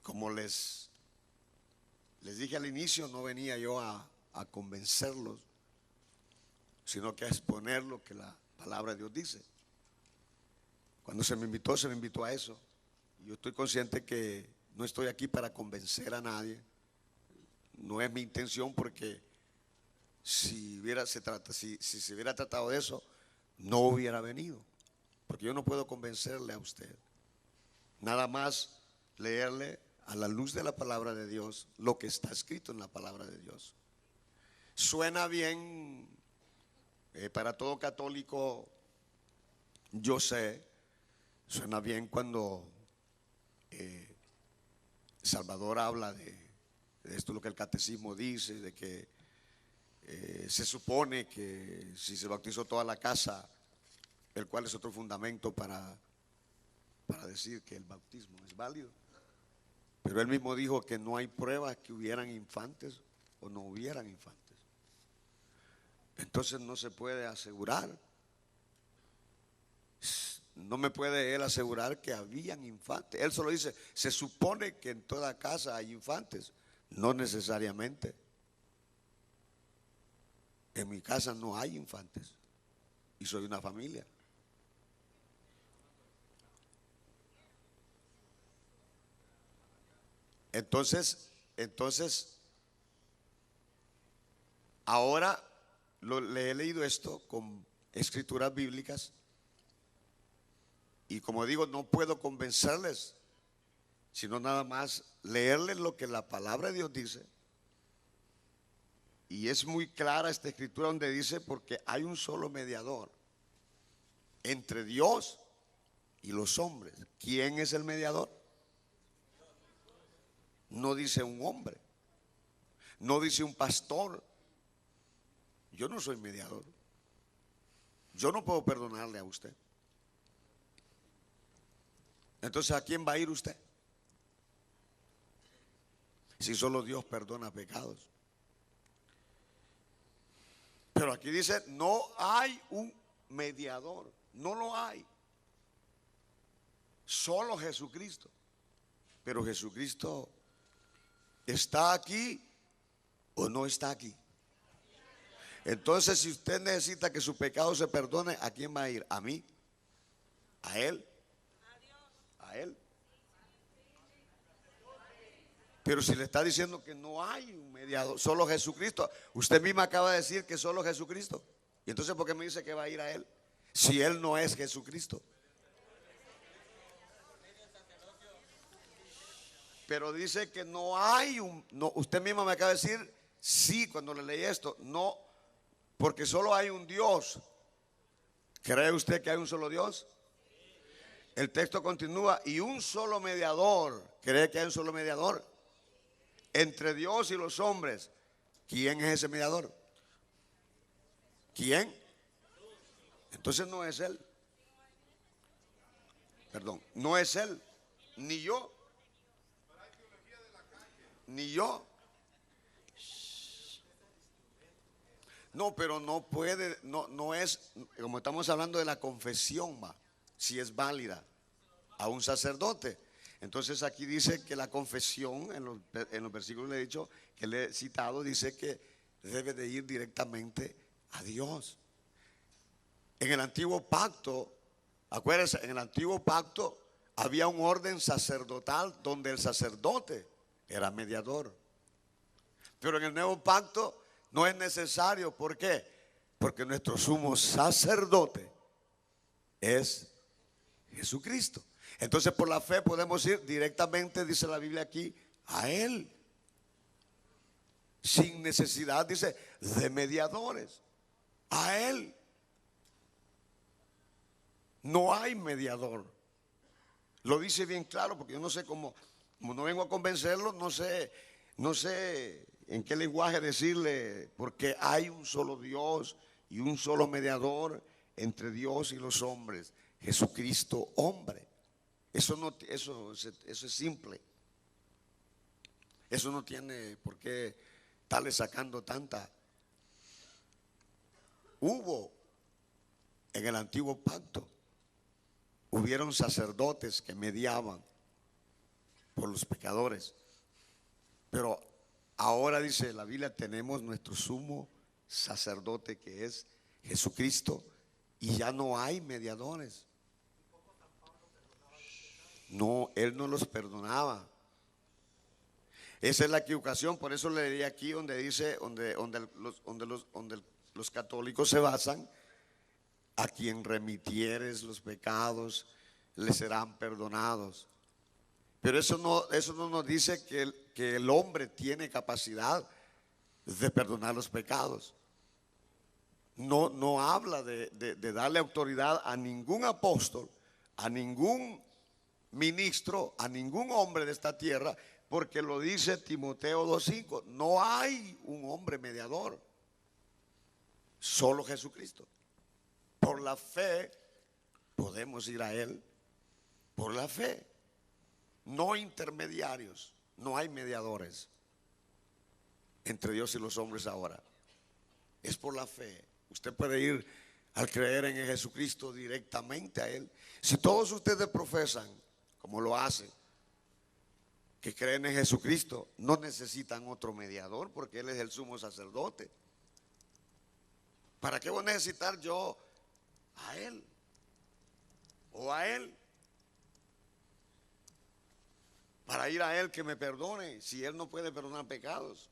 Como les dije al inicio, no venía yo a convencerlos, sino que a exponer lo que la palabra de Dios dice. Cuando se me invitó a eso. Yo estoy consciente que no estoy aquí para convencer a nadie. No es mi intención, porque si se hubiera tratado de eso, no hubiera venido. Porque yo no puedo convencerle a usted. Nada más leerle a la luz de la palabra de Dios lo que está escrito en la palabra de Dios. Suena bien para todo católico, yo sé, suena bien cuando Salvador habla de esto, lo que el catecismo dice, de que se supone que si se bautizó toda la casa, el cual es otro fundamento para decir que el bautismo es válido. Pero él mismo dijo que no hay pruebas que hubieran infantes o no hubieran infantes. Entonces no se puede asegurar. No me puede él asegurar que habían infantes. Él solo dice, se supone que en toda casa hay infantes. No necesariamente. En mi casa no hay infantes y soy una familia. Entonces, ahora le he leído esto con escrituras bíblicas y, como digo, no puedo convencerles, sino nada más leerles lo que la palabra de Dios dice. Y es muy clara esta escritura donde dice, porque hay un solo mediador entre Dios y los hombres. ¿Quién es el mediador? No dice un hombre, no dice un pastor. Yo no soy mediador. Yo no puedo perdonarle a usted. Entonces, ¿a quién va a ir usted? Si solo Dios perdona pecados. Pero aquí dice, no hay un mediador. No lo hay. Solo Jesucristo. Pero Jesucristo, ¿está aquí o no está aquí? Entonces, si usted necesita que su pecado se perdone, ¿a quién va a ir? ¿A mí? ¿A él? ¿A él? Pero si le está diciendo que no hay un mediador, solo Jesucristo. Usted misma acaba de decir que solo Jesucristo. Y entonces, ¿por qué me dice que va a ir a él? Si él no es Jesucristo. Pero dice que no hay usted misma me acaba de decir, sí, cuando le leí esto, no, porque solo hay un Dios. ¿Cree usted que hay un solo Dios? El texto continúa, y un solo mediador. ¿Cree que hay un solo mediador? Entre Dios y los hombres. ¿Quién es ese mediador? ¿Quién? Entonces no es él. Perdón, no es él, ni yo. Ni yo. No, pero no puede, no es, como estamos hablando de la confesión, si es válida a un sacerdote. Entonces aquí dice que la confesión, en los versículos le he dicho, que le he citado, dice que debe de ir directamente a Dios. En el antiguo pacto, acuérdense, en el antiguo pacto había un orden sacerdotal donde el sacerdote era mediador. Pero en el nuevo pacto no es necesario. ¿Por qué? Porque nuestro sumo sacerdote es Jesucristo. Entonces, por la fe podemos ir directamente, dice la Biblia aquí, a Él. Sin necesidad, dice, de mediadores. A Él. No hay mediador. Lo dice bien claro, porque yo no sé cómo, como no vengo a convencerlo, no sé en qué lenguaje decirle, porque hay un solo Dios y un solo mediador entre Dios y los hombres, Jesucristo hombre. Eso es simple. Eso no tiene por qué estarle sacando tanta. Hubo en el antiguo pacto, hubieron sacerdotes que mediaban por los pecadores, pero ahora dice la Biblia, tenemos nuestro sumo sacerdote que es Jesucristo, y ya no hay mediadores. No, Él no los perdonaba. Esa es la equivocación. Por eso le diría aquí donde dice, donde los católicos se basan: a quien remitieres los pecados le serán perdonados. Pero eso no nos dice que el hombre tiene capacidad de perdonar los pecados. No habla de darle autoridad a ningún apóstol, a ningún ministro, a ningún hombre de esta tierra, porque lo dice Timoteo 2:5. No hay un hombre mediador, solo Jesucristo. Por la fe podemos ir a Él, por la fe. No intermediarios, no hay mediadores entre Dios y los hombres ahora. Es por la fe. Usted puede ir al creer en Jesucristo directamente a Él. Si todos ustedes profesan, como lo hacen, que creen en Jesucristo, no necesitan otro mediador, porque Él es el sumo sacerdote. ¿Para qué voy a necesitar yo a Él o a Él? Para ir a Él que me perdone, si Él no puede perdonar pecados.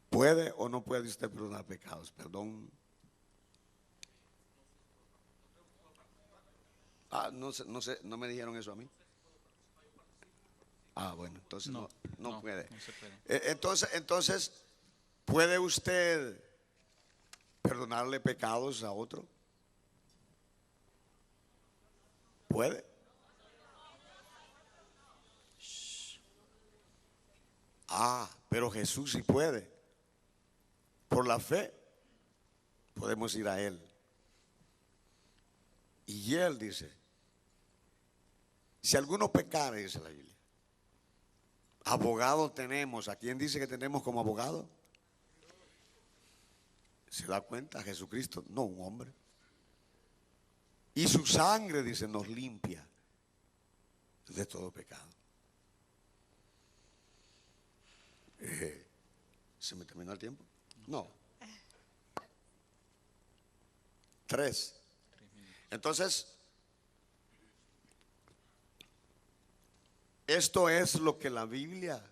¿Puede o no puede usted perdonar pecados? Perdón. No me dijeron eso a mí. Bueno, entonces no puede. No se puede. Entonces, ¿puede usted perdonarle pecados a otro? ¿Puede? Pero Jesús sí puede. Por la fe podemos ir a Él. Y Él dice, si alguno pecare, dice la Biblia, abogado tenemos. ¿A quién dice que tenemos como abogado? ¿Se da cuenta? Jesucristo, no un hombre. Y su sangre, dice, nos limpia de todo pecado. ¿Se me terminó el tiempo? No. 3. Entonces, esto es lo que la Biblia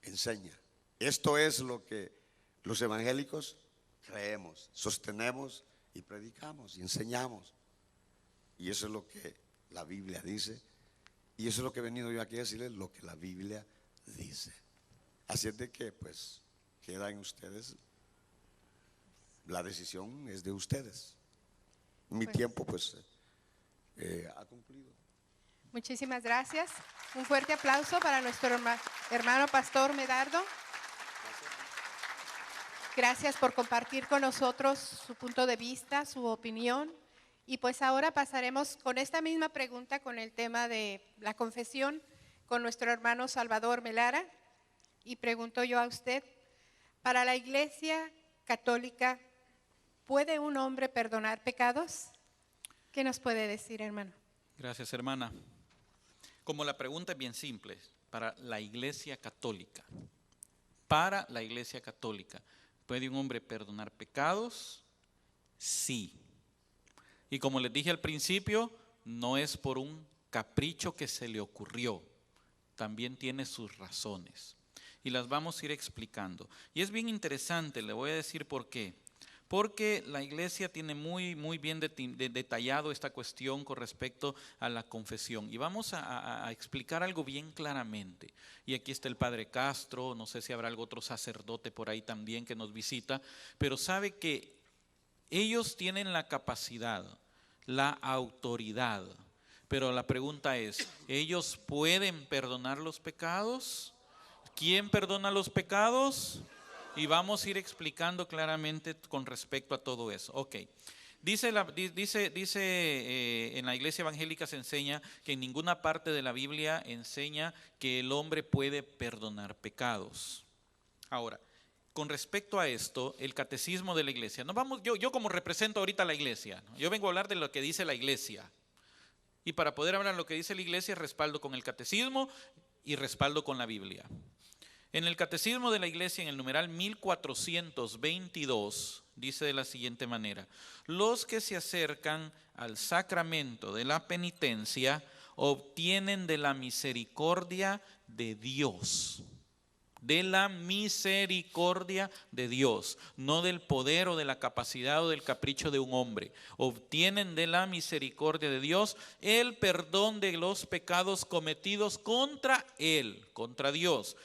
enseña. Esto es lo que los evangélicos creemos, sostenemos y predicamos y enseñamos. Y eso es lo que la Biblia dice. Y eso es lo que he venido yo aquí a decirles, lo que la Biblia dice. Así es de que pues queda en ustedes. La decisión es de ustedes. Mi tiempo pues ha concluido. Muchísimas gracias. Un fuerte aplauso para nuestro hermano Pastor Medardo. Gracias por compartir con nosotros su punto de vista, su opinión. Y pues ahora pasaremos con esta misma pregunta con el tema de la confesión con nuestro hermano Salvador Melara. Y pregunto yo a usted, para la Iglesia Católica, ¿puede un hombre perdonar pecados? ¿Qué nos puede decir, hermano? Gracias, hermana. Como la pregunta es bien simple, para la Iglesia Católica, ¿puede un hombre perdonar pecados? Sí. Y como les dije al principio, no es por un capricho que se le ocurrió, también tiene sus razones. Y las vamos a ir explicando. Y es bien interesante, le voy a decir por qué. Porque la iglesia tiene muy bien detallado esta cuestión con respecto a la confesión. Y vamos a explicar algo bien claramente. Y aquí está el padre Castro, no sé si habrá algún otro sacerdote por ahí también que nos visita, pero sabe que ellos tienen la capacidad, la autoridad. Pero la pregunta es, ¿ellos pueden perdonar los pecados? ¿Quién perdona los pecados? Y vamos a ir explicando claramente con respecto a todo eso. Ok. Dice en la iglesia evangélica se enseña que en ninguna parte de la Biblia enseña que el hombre puede perdonar pecados. Ahora, con respecto a esto, el catecismo de la iglesia, yo como represento ahorita a la iglesia, ¿no? Yo vengo a hablar de lo que dice la iglesia. Y para poder hablar de lo que dice la iglesia, respaldo con el catecismo y respaldo con la Biblia. En el catecismo de la iglesia, en el numeral 1422, dice de la siguiente manera: los que se acercan al sacramento de la penitencia obtienen de la misericordia de Dios. De la misericordia de Dios, no del poder o de la capacidad o del capricho de un hombre. Obtienen de la misericordia de Dios el perdón de los pecados cometidos contra Él, contra Dios.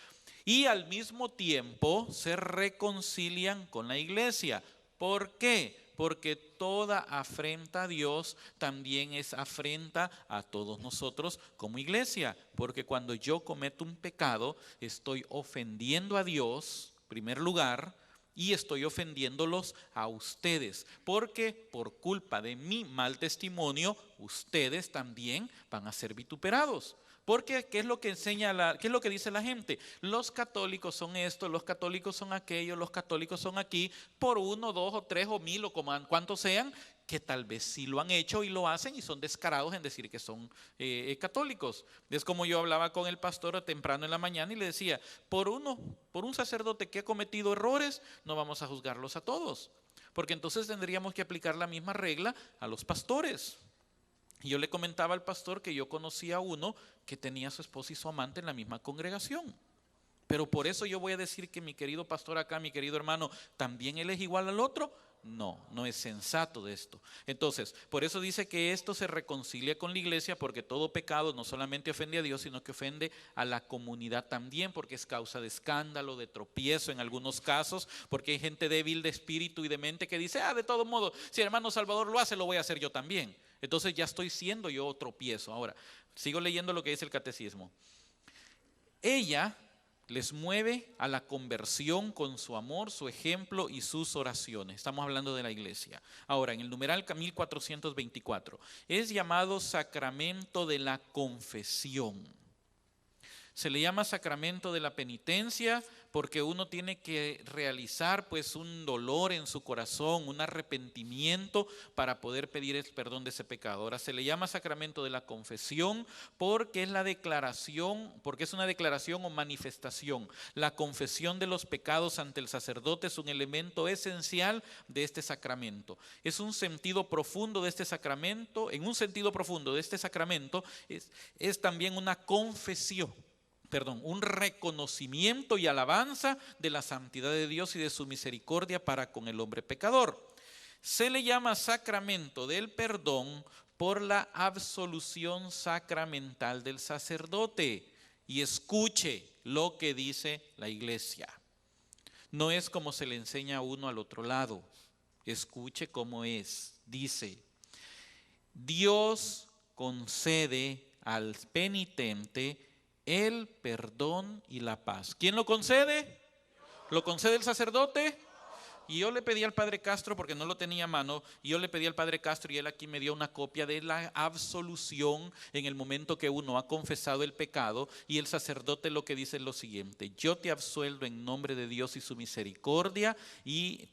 Y al mismo tiempo se reconcilian con la iglesia. ¿Por qué? Porque toda afrenta a Dios también es afrenta a todos nosotros como iglesia. Porque cuando yo cometo un pecado, estoy ofendiendo a Dios, en primer lugar, y estoy ofendiéndolos a ustedes. Porque por culpa de mi mal testimonio, ustedes también van a ser vituperados. Porque ¿qué es lo que enseña qué es lo que dice la gente? Los católicos son esto, los católicos son aquello, los católicos son aquí, por 1, 2 o 3 o 1000 o cuantos sean, que tal vez sí lo han hecho y lo hacen y son descarados en decir que son católicos. Es como yo hablaba con el pastor temprano en la mañana y le decía, por un sacerdote que ha cometido errores, no vamos a juzgarlos a todos, porque entonces tendríamos que aplicar la misma regla a los pastores. Y yo le comentaba al pastor que yo conocía a uno que tenía a su esposa y su amante en la misma congregación. Pero por eso yo voy a decir que mi querido pastor acá, mi querido hermano, ¿también él es igual al otro? No, no es sensato de esto. Entonces, por eso dice que esto se reconcilia con la iglesia, porque todo pecado no solamente ofende a Dios, sino que ofende a la comunidad también, porque es causa de escándalo, de tropiezo en algunos casos, porque hay gente débil de espíritu y de mente que dice, de todo modo, si el hermano Salvador lo hace, lo voy a hacer yo también. Entonces ya estoy siendo yo tropiezo. Ahora, sigo leyendo lo que dice el catecismo. Ella les mueve a la conversión con su amor, su ejemplo y sus oraciones. Estamos hablando de la iglesia. Ahora, en el numeral 1424, es llamado sacramento de la confesión. Se le llama sacramento de la penitencia porque uno tiene que realizar pues un dolor en su corazón, un arrepentimiento para poder pedir el perdón de ese pecado. Ahora se le llama sacramento de la confesión porque es la declaración, porque es una declaración o manifestación. La confesión de los pecados ante el sacerdote es un elemento esencial de este sacramento. Es un sentido profundo de este sacramento, en un sentido profundo de este sacramento es también una confesión. Un reconocimiento y alabanza de la santidad de Dios y de su misericordia para con el hombre pecador. Se le llama sacramento del perdón por la absolución sacramental del sacerdote. Y escuche lo que dice la iglesia. No es como se le enseña a uno al otro lado. Escuche cómo es. Dice, Dios concede al penitente el perdón y la paz. ¿Quién lo concede? ¿Lo concede el sacerdote? Y yo le pedí al padre Castro, porque no lo tenía a mano, y yo le pedí al padre Castro y él aquí me dio una copia de la absolución en el momento que uno ha confesado el pecado, y el sacerdote lo que dice es lo siguiente: yo te absuelvo en nombre de Dios y su misericordia y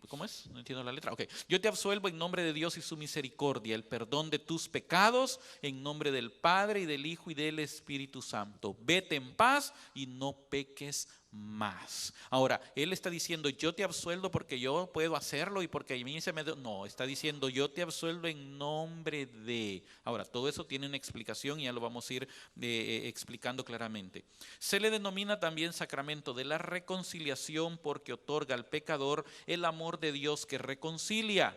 ¿cómo es? No entiendo la letra. Okay. Yo te absuelvo en nombre de Dios y su misericordia, el perdón de tus pecados, en nombre del Padre y del Hijo y del Espíritu Santo. Vete en paz y no peques más. Ahora, él está diciendo, yo te absuelvo porque yo puedo hacerlo y porque a mí se me... No, está diciendo, yo te absuelvo en nombre de... Ahora, todo eso tiene una explicación y ya lo vamos a ir explicando claramente. Se le denomina también sacramento de la reconciliación porque otorga al pecador el amor de Dios que reconcilia.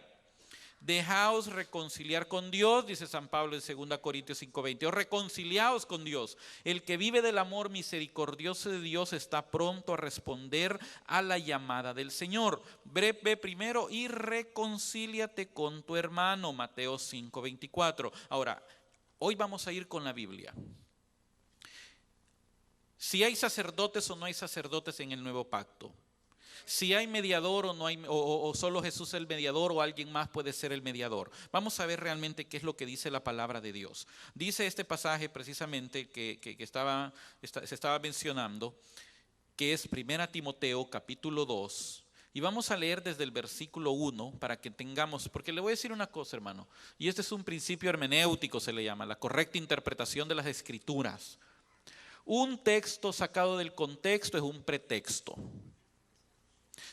Dejaos reconciliar con Dios, dice San Pablo en 2 Corintios 5:20. O reconciliaos con Dios. El que vive del amor misericordioso de Dios está pronto a responder a la llamada del Señor. Ve primero y reconcíliate con tu hermano, Mateo 5:24. Ahora, hoy vamos a ir con la Biblia. Si hay sacerdotes o no hay sacerdotes en el nuevo pacto. Si hay mediador o no hay, o solo Jesús es el mediador o alguien más puede ser el mediador. Vamos a ver realmente qué es lo que dice la palabra de Dios. Dice este pasaje precisamente que se estaba mencionando, que es 1 Timoteo capítulo 2. Y vamos a leer desde el versículo 1 para que tengamos, porque le voy a decir una cosa, hermano, y este es un principio hermenéutico, se le llama, la correcta interpretación de las escrituras. Un texto sacado del contexto es un pretexto.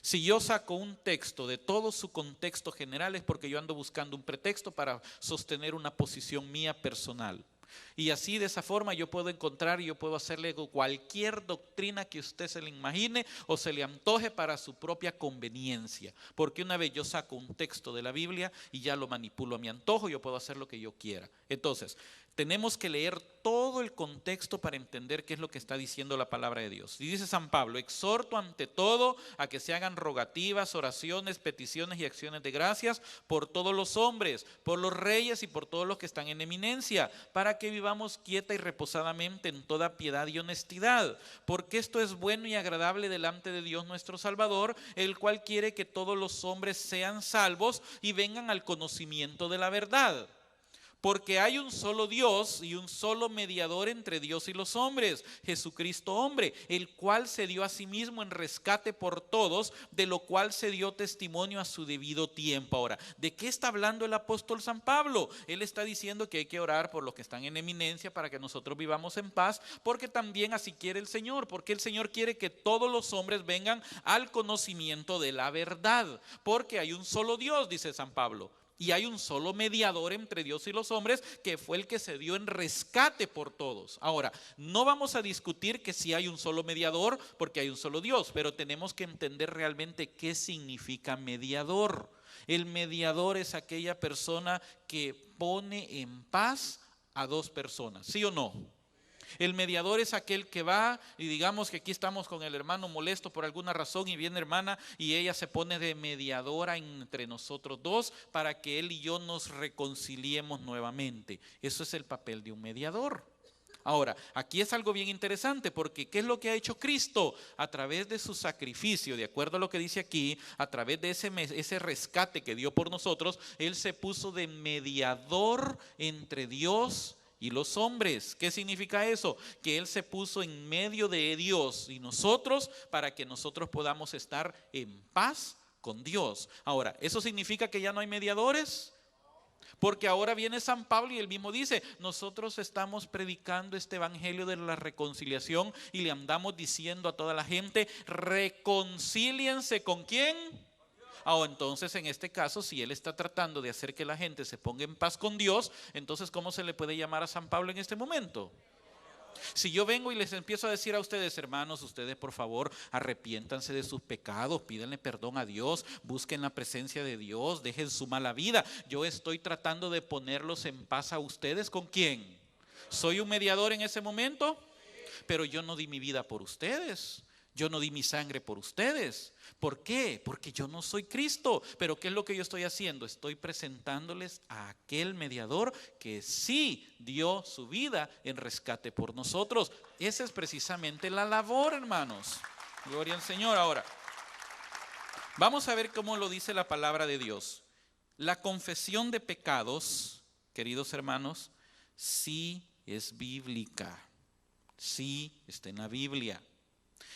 Si yo saco un texto de todo su contexto general es porque yo ando buscando un pretexto para sostener una posición mía personal. Y así de esa forma yo puedo encontrar y yo puedo hacerle cualquier doctrina que usted se le imagine o se le antoje para su propia conveniencia. Porque una vez yo saco un texto de la Biblia y ya lo manipulo a mi antojo, yo puedo hacer lo que yo quiera. Entonces, tenemos que leer todo el contexto para entender qué es lo que está diciendo la palabra de Dios. Y dice San Pablo, exhorto ante todo a que se hagan rogativas, oraciones, peticiones y acciones de gracias por todos los hombres, por los reyes y por todos los que están en eminencia, para que vivamos quieta y reposadamente en toda piedad y honestidad, porque esto es bueno y agradable delante de Dios nuestro Salvador, el cual quiere que todos los hombres sean salvos y vengan al conocimiento de la verdad. Porque hay un solo Dios y un solo mediador entre Dios y los hombres, Jesucristo hombre, el cual se dio a sí mismo en rescate por todos, de lo cual se dio testimonio a su debido tiempo. Ahora, ¿de qué está hablando el apóstol San Pablo? Él está diciendo que hay que orar por los que están en eminencia para que nosotros vivamos en paz, porque también así quiere el Señor, porque el Señor quiere que todos los hombres vengan al conocimiento de la verdad, porque hay un solo Dios, dice San Pablo. Y hay un solo mediador entre Dios y los hombres, que fue el que se dio en rescate por todos. Ahora, no vamos a discutir que si hay un solo mediador, porque hay un solo Dios, pero tenemos que entender realmente qué significa mediador. El mediador es aquella persona que pone en paz a dos personas, ¿sí o no? El mediador es aquel que va y digamos que aquí estamos con el hermano molesto por alguna razón y viene hermana y ella se pone de mediadora entre nosotros dos para que él y yo nos reconciliemos nuevamente. Eso es el papel de un mediador. Ahora, aquí es algo bien interesante porque ¿qué es lo que ha hecho Cristo? A través de su sacrificio, de acuerdo a lo que dice aquí, a través de ese rescate que dio por nosotros, Él se puso de mediador entre Dios y los hombres. ¿Qué significa eso? Que Él se puso en medio de Dios y nosotros para que nosotros podamos estar en paz con Dios. Ahora, ¿eso significa que ya no hay mediadores? Porque ahora viene San Pablo y él mismo dice, nosotros estamos predicando este evangelio de la reconciliación y le andamos diciendo a toda la gente, reconcíliense ¿con quién? Entonces en este caso, si él está tratando de hacer que la gente se ponga en paz con Dios, entonces ¿cómo se le puede llamar a San Pablo en este momento? Si yo vengo y les empiezo a decir a ustedes, hermanos, ustedes por favor arrepiéntanse de sus pecados, pídanle perdón a Dios, busquen la presencia de Dios, dejen su mala vida. Yo estoy tratando de ponerlos en paz a ustedes. ¿Con quién? ¿Soy un mediador en ese momento? Pero yo no di mi vida por ustedes. Yo no di mi sangre por ustedes. ¿Por qué? Porque yo no soy Cristo. Pero ¿qué es lo que yo estoy haciendo? Estoy presentándoles a aquel mediador que sí dio su vida en rescate por nosotros. Esa es precisamente la labor, hermanos. Gloria al Señor. Ahora, vamos a ver cómo lo dice la palabra de Dios. La confesión de pecados, queridos hermanos, sí es bíblica. Sí está en la Biblia.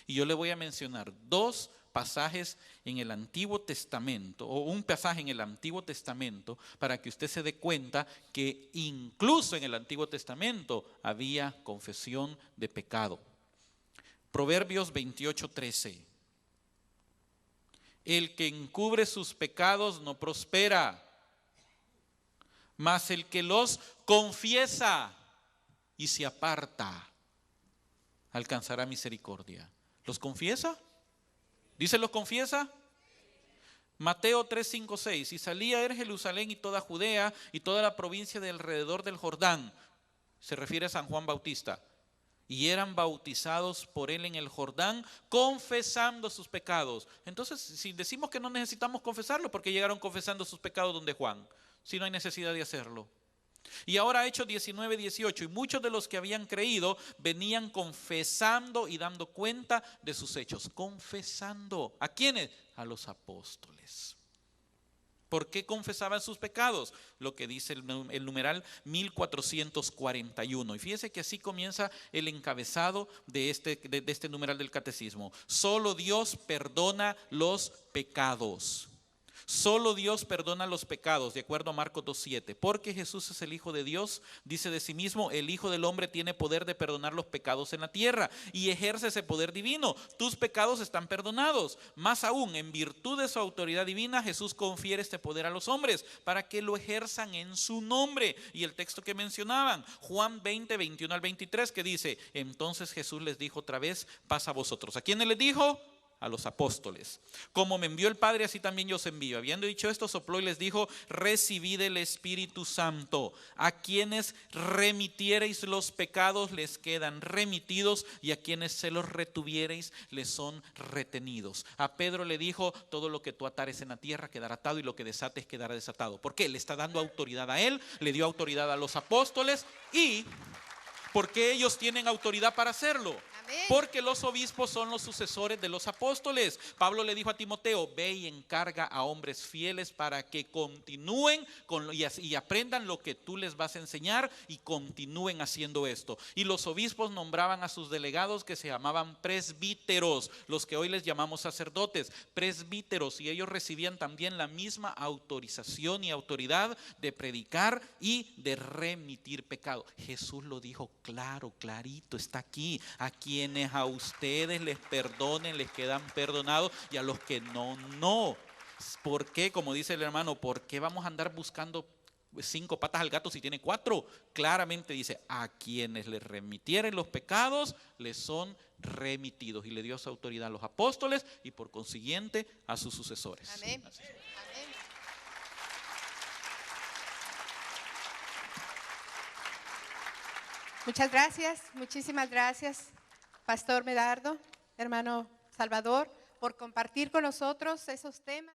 Y yo le voy a mencionar dos pasajes en el Antiguo Testamento, o un pasaje en el Antiguo Testamento, para que usted se dé cuenta que incluso en el Antiguo Testamento había confesión de pecado. Proverbios 28:13. El que encubre sus pecados no prospera, mas el que los confiesa y se aparta alcanzará misericordia. ¿Los confiesa? ¿Dice los confiesa? Mateo 3, 5, 6. Y salía de Jerusalén y toda Judea y toda la provincia de alrededor del Jordán. Se refiere a San Juan Bautista. Y eran bautizados por él en el Jordán, confesando sus pecados. Entonces, si decimos que no necesitamos confesarlo, ¿por qué llegaron confesando sus pecados donde Juan? Si no hay necesidad de hacerlo. Y ahora Hechos 19, 18. Y muchos de los que habían creído venían confesando y dando cuenta de sus hechos. Confesando. ¿A quiénes? A los apóstoles. ¿Por qué confesaban sus pecados? Lo que dice el numeral 1441. Y fíjese que así comienza el encabezado de este numeral del catecismo. Solo Dios perdona los pecados. Solo Dios perdona los pecados, de acuerdo a Marcos 2:7. Porque Jesús es el Hijo de Dios, dice de sí mismo, el Hijo del Hombre tiene poder de perdonar los pecados en la tierra y ejerce ese poder divino. Tus pecados están perdonados. Más aún, en virtud de su autoridad divina, Jesús confiere este poder a los hombres para que lo ejerzan en su nombre. Y el texto que mencionaban, Juan 20, 21 al 23, que dice, entonces Jesús les dijo otra vez, paz a vosotros. ¿A quiénes les dijo? A los apóstoles. Como me envió el Padre, así también yo os envío. Habiendo dicho esto, sopló y les dijo, recibid el Espíritu Santo. A quienes remitiereis los pecados les quedan remitidos, y a quienes se los retuviereis les son retenidos. A Pedro le dijo, todo lo que tú atares en la tierra quedará atado, y lo que desates quedará desatado. ¿Por qué? Le está dando autoridad a él, le dio autoridad a los apóstoles. ¿Y por qué ellos tienen autoridad para hacerlo? Porque los obispos son los sucesores de los apóstoles. Pablo le dijo a Timoteo, ve y encarga a hombres fieles para que continúen y aprendan lo que tú les vas a enseñar y continúen haciendo esto. Y los obispos nombraban a sus delegados, que se llamaban presbíteros, los que hoy les llamamos sacerdotes, presbíteros, y ellos recibían también la misma autorización y autoridad de predicar y de remitir pecado. Jesús lo dijo claro, clarito, está aquí. A quienes a ustedes les perdonen, les quedan perdonados, y a los que no, no. ¿Por qué? Como dice el hermano, ¿por qué vamos a andar buscando 5 patas al gato si tiene 4? Claramente dice, a quienes les remitieren los pecados, les son remitidos. Y le dio esa autoridad a los apóstoles y por consiguiente a sus sucesores. Amén. Así. Amén. Muchas gracias, muchísimas gracias, Pastor Medardo, hermano Salvador, por compartir con nosotros esos temas.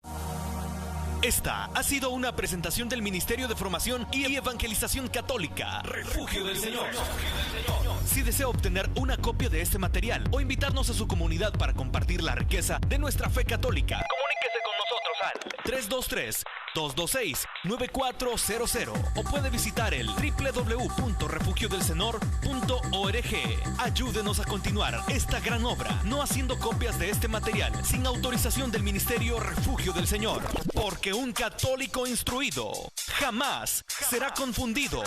Esta ha sido una presentación del Ministerio de Formación y Evangelización Católica, Refugio del Señor. Si desea obtener una copia de este material o invitarnos a su comunidad para compartir la riqueza de nuestra fe católica, comuníquese con nosotros al 323-226-9400 o puede visitar el www.refugiodelsenor.org. Ayúdenos a continuar esta gran obra, no haciendo copias de este material sin autorización del Ministerio Refugio del Señor, porque un católico instruido jamás será confundido.